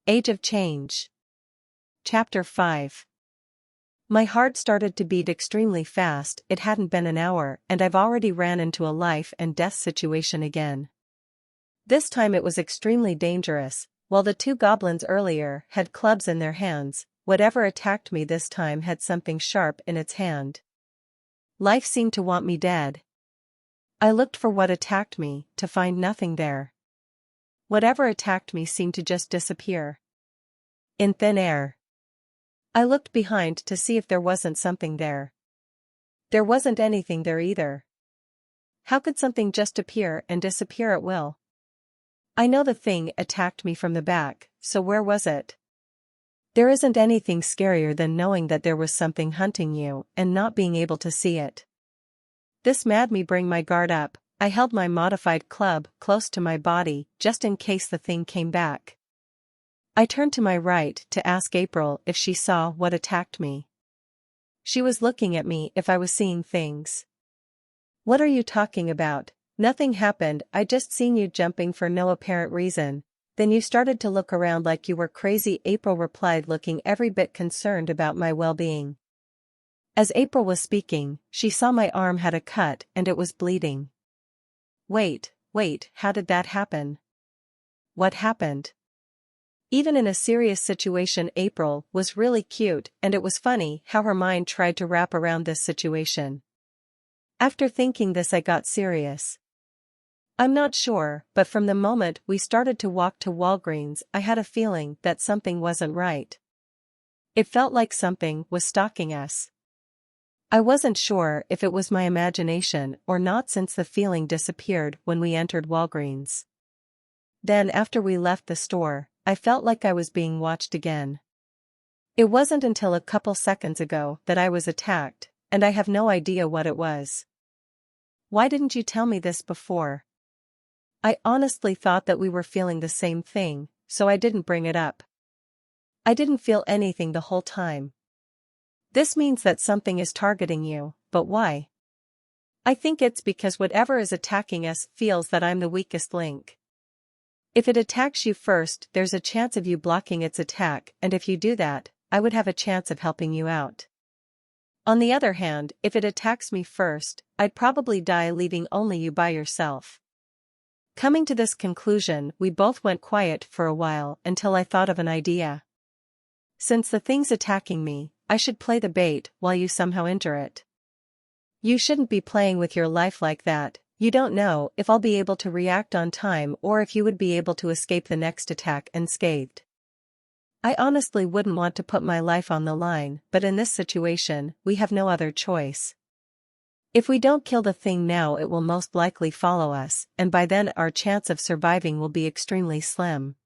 Age of Change. Chapter 5. My heart started to beat extremely fast. It hadn't been an hour and I've already ran into a life and death situation again. This time it was extremely dangerous. While the two goblins earlier had clubs in their hands, whatever attacked me this time had something sharp in its hand. Life seemed to want me dead. I looked for what attacked me, to find nothing there. Whatever attacked me seemed to just disappear in thin air. I looked behind to see if there wasn't something there. There wasn't anything there either. How could something just appear and disappear at will? I know the thing attacked me from the back, so where was it? There isn't anything scarier than knowing that there was something hunting you and not being able to see it. This made me bring my guard up. I held my modified club close to my body just in case the thing came back. I turned to my right to ask April if she saw what attacked me. She was looking at me if I was seeing things. What are you talking about? Nothing happened, I just seen you jumping for no apparent reason. Then you started to look around like you were crazy, April replied, looking every bit concerned about my well-being. As April was speaking, she saw my arm had a cut and it was bleeding. Wait, how did that happen? What happened? Even in a serious situation, April was really cute, and it was funny how her mind tried to wrap around this situation. After thinking this, I got serious. I'm not sure, but from the moment we started to walk to Walgreens, I had a feeling that something wasn't right. It felt like something was stalking us. I wasn't sure if it was my imagination or not, since the feeling disappeared when we entered Walgreens. Then after we left the store, I felt like I was being watched again. It wasn't until a couple seconds ago that I was attacked, and I have no idea what it was. Why didn't you tell me this before? I honestly thought that we were feeling the same thing, so I didn't bring it up. I didn't feel anything the whole time. This means that something is targeting you, but why? I think it's because whatever is attacking us feels that I'm the weakest link. If it attacks you first, there's a chance of you blocking its attack, and if you do that, I would have a chance of helping you out. On the other hand, if it attacks me first, I'd probably die, leaving only you by yourself. Coming to this conclusion, we both went quiet for a while until I thought of an idea. Since the thing's attacking me, I should play the bait while you somehow injure it. You shouldn't be playing with your life like that. You don't know if I'll be able to react on time or if you would be able to escape the next attack unscathed. I honestly wouldn't want to put my life on the line, but in this situation, we have no other choice. If we don't kill the thing now, it will most likely follow us, and by then our chance of surviving will be extremely slim.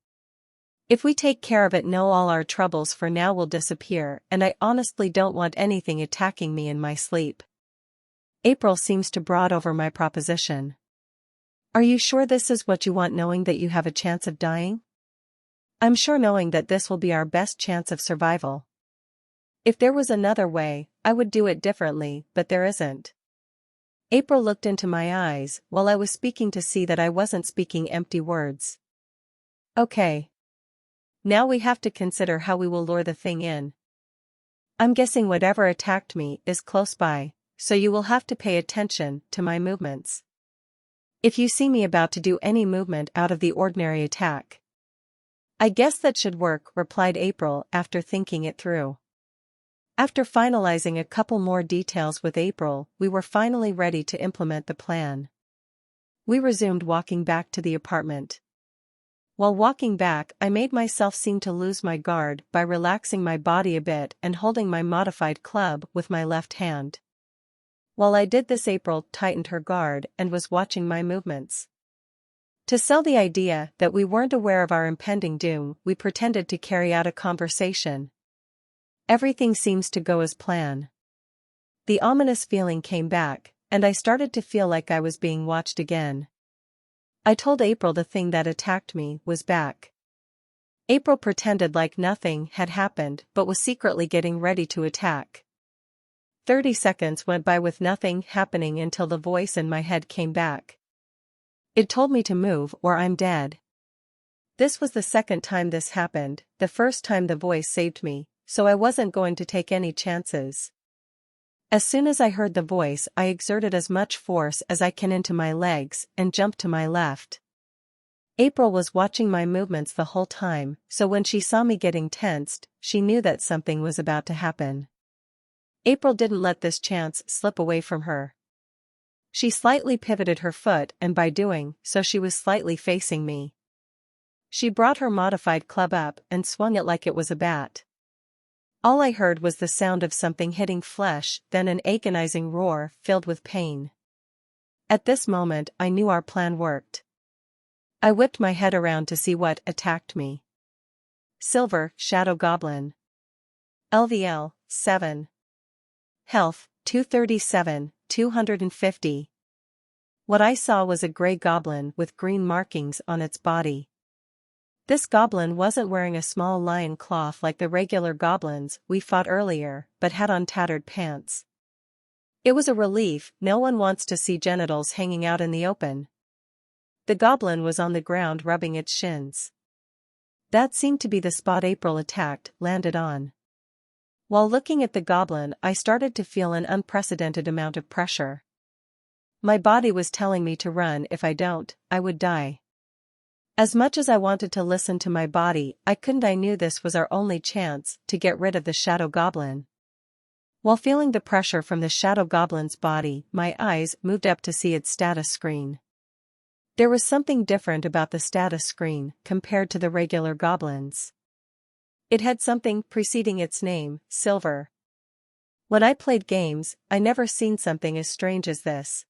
If we take care of it now, all our troubles for now will disappear, and I honestly don't want anything attacking me in my sleep. April seems to brood over my proposition. Are you sure this is what you want, knowing that you have a chance of dying? I'm sure, knowing that this will be our best chance of survival. If there was another way, I would do it differently, but there isn't. April looked into my eyes while I was speaking to see that I wasn't speaking empty words. Okay. Now we have to consider how we will lure the thing in. I'm guessing whatever attacked me is close by, so you will have to pay attention to my movements. If you see me about to do any movement out of the ordinary, attack. I guess that should work, replied April after thinking it through. After finalizing a couple more details with April, we were finally ready to implement the plan. We resumed walking back to the apartment. While walking back, I made myself seem to lose my guard by relaxing my body a bit and holding my modified club with my left hand. While I did this, April tightened her guard and was watching my movements. To sell the idea that we weren't aware of our impending doom, we pretended to carry out a conversation. Everything seems to go as planned. The ominous feeling came back, and I started to feel like I was being watched again. I told April the thing that attacked me was back. April pretended like nothing had happened but was secretly getting ready to attack. 30 seconds went by with nothing happening until the voice in my head came back. It told me to move or I'm dead. This was the second time this happened. The first time the voice saved me, so I wasn't going to take any chances. As soon as I heard the voice, I exerted as much force as I can into my legs and jumped to my left. April was watching my movements the whole time, so when she saw me getting tensed, she knew that something was about to happen. April didn't let this chance slip away from her. She slightly pivoted her foot, and by doing so she was slightly facing me. She brought her modified club up and swung it like it was a bat. All I heard was the sound of something hitting flesh, then an agonizing roar filled with pain. At this moment I knew our plan worked. I whipped my head around to see what attacked me. Silver, Shadow Goblin. LVL, 7. Health, 237, 250. What I saw was a gray goblin with green markings on its body. This goblin wasn't wearing a small lion cloth like the regular goblins we fought earlier, but had on tattered pants. It was a relief. No one wants to see genitals hanging out in the open. The goblin was on the ground rubbing its shins. That seemed to be the spot April landed on. While looking at the goblin, I started to feel an unprecedented amount of pressure. My body was telling me to run. If I don't, I would die. As much as I wanted to listen to my body, I couldn't. I knew this was our only chance to get rid of the shadow goblin. While feeling the pressure from the shadow goblin's body, my eyes moved up to see its status screen. There was something different about the status screen compared to the regular goblins. It had something preceding its name, Silver. When I played games, I never seen something as strange as this.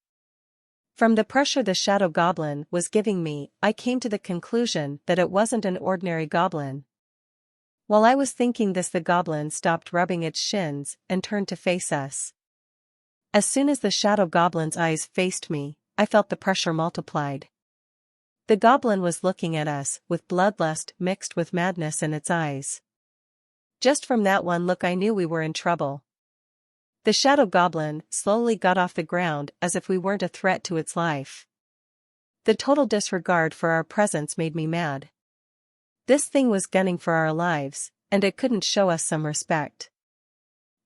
From the pressure the shadow goblin was giving me, I came to the conclusion that it wasn't an ordinary goblin. While I was thinking this, the goblin stopped rubbing its shins and turned to face us. As soon as the shadow goblin's eyes faced me, I felt the pressure multiplied. The goblin was looking at us with bloodlust mixed with madness in its eyes. Just from that one look I knew we were in trouble. The shadow goblin slowly got off the ground as if we weren't a threat to its life. The total disregard for our presence made me mad. This thing was gunning for our lives, and it couldn't show us some respect.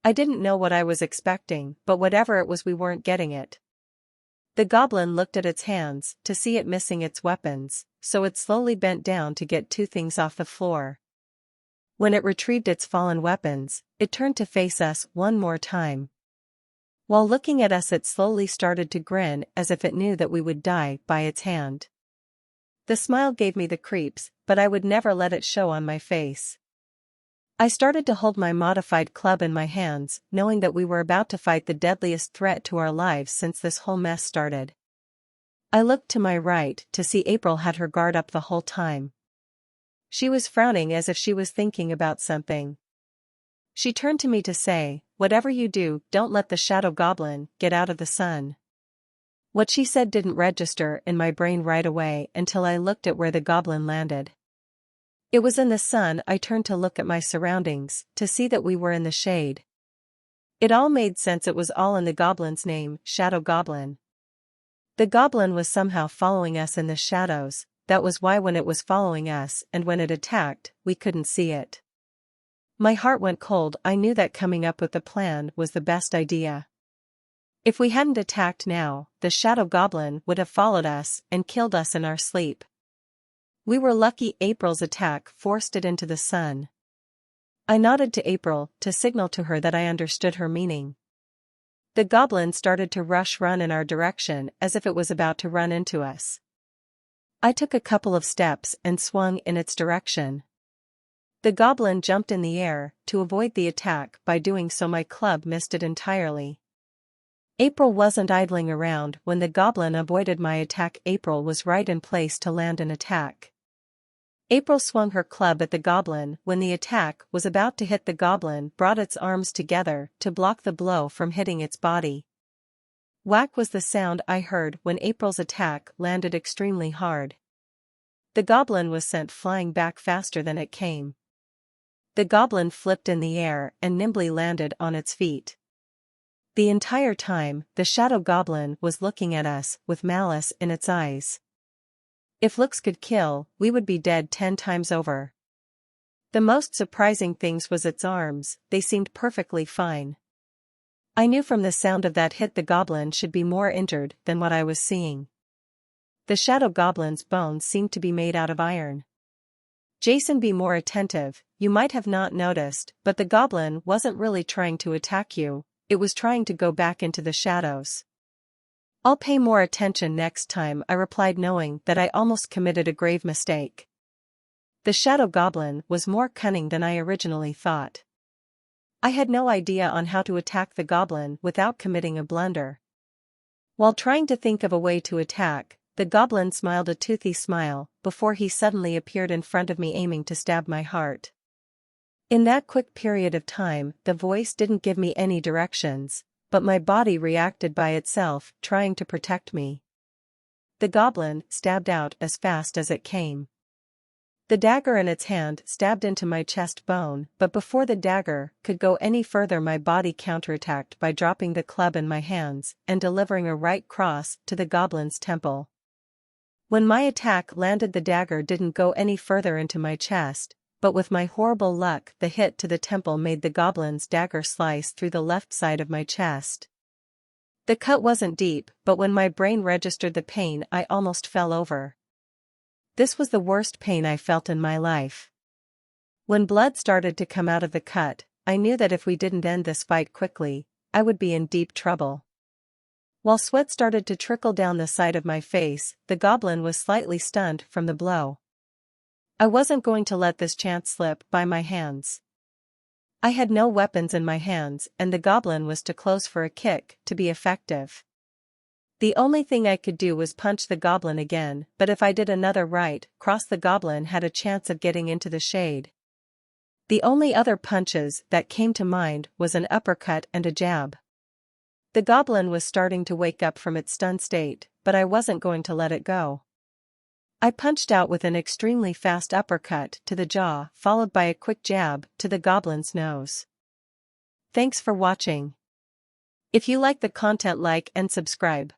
I didn't know what I was expecting, but whatever it was, we weren't getting it. The goblin looked at its hands to see it missing its weapons, so it slowly bent down to get two things off the floor. When it retrieved its fallen weapons, it turned to face us one more time. While looking at us, it slowly started to grin as if it knew that we would die by its hand. The smile gave me the creeps, but I would never let it show on my face. I started to hold my modified club in my hands, knowing that we were about to fight the deadliest threat to our lives since this whole mess started. I looked to my right to see April had her guard up the whole time. She was frowning as if she was thinking about something. She turned to me to say, "Whatever you do, don't let the shadow goblin get out of the sun." What she said didn't register in my brain right away until I looked at where the goblin landed. It was in the sun. I turned to look at my surroundings, to see that we were in the shade. It all made sense. It was all in the goblin's name, Shadow Goblin. The goblin was somehow following us in the shadows. That was why when it was following us and when it attacked, we couldn't see it. My heart went cold. I knew that coming up with the plan was the best idea. If we hadn't attacked now, the shadow goblin would have followed us and killed us in our sleep. We were lucky April's attack forced it into the sun. I nodded to April to signal to her that I understood her meaning. The goblin started to run in our direction as if it was about to run into us. I took a couple of steps and swung in its direction. The goblin jumped in the air to avoid the attack. By doing so, my club missed it entirely. April wasn't idling around when the goblin avoided my attack. April was right in place to land an attack. April swung her club at the goblin when the attack was about to hit. The goblin brought its arms together to block the blow from hitting its body. Whack was the sound I heard when April's attack landed extremely hard. The goblin was sent flying back faster than it came. The goblin flipped in the air and nimbly landed on its feet. The entire time, the shadow goblin was looking at us with malice in its eyes. If looks could kill, we would be dead 10 times over. The most surprising things was its arms, they seemed perfectly fine. I knew from the sound of that hit the goblin should be more injured than what I was seeing. The shadow goblin's bones seemed to be made out of iron. Jason, be more attentive, you might have not noticed, but the goblin wasn't really trying to attack you, it was trying to go back into the shadows. I'll pay more attention next time, I replied, knowing that I almost committed a grave mistake. The shadow goblin was more cunning than I originally thought. I had no idea on how to attack the goblin without committing a blunder. While trying to think of a way to attack, the goblin smiled a toothy smile before he suddenly appeared in front of me, aiming to stab my heart. In that quick period of time, the voice didn't give me any directions, but my body reacted by itself, trying to protect me. The goblin stabbed out as fast as it came. The dagger in its hand stabbed into my chest bone, but before the dagger could go any further, my body counterattacked by dropping the club in my hands and delivering a right cross to the goblin's temple. When my attack landed, the dagger didn't go any further into my chest, but with my horrible luck, the hit to the temple made the goblin's dagger slice through the left side of my chest. The cut wasn't deep, but when my brain registered the pain, I almost fell over. This was the worst pain I felt in my life. When blood started to come out of the cut, I knew that if we didn't end this fight quickly, I would be in deep trouble. While sweat started to trickle down the side of my face, the goblin was slightly stunned from the blow. I wasn't going to let this chance slip by my hands. I had no weapons in my hands, and the goblin was too close for a kick to be effective. The only thing I could do was punch the goblin again, but if I did another right cross, the goblin had a chance of getting into the shade. The only other punches that came to mind was an uppercut and a jab. The goblin was starting to wake up from its stunned state, but I wasn't going to let it go. I punched out with an extremely fast uppercut to the jaw, followed by a quick jab to the goblin's nose. Thanks for watching. If you like the content, like and subscribe.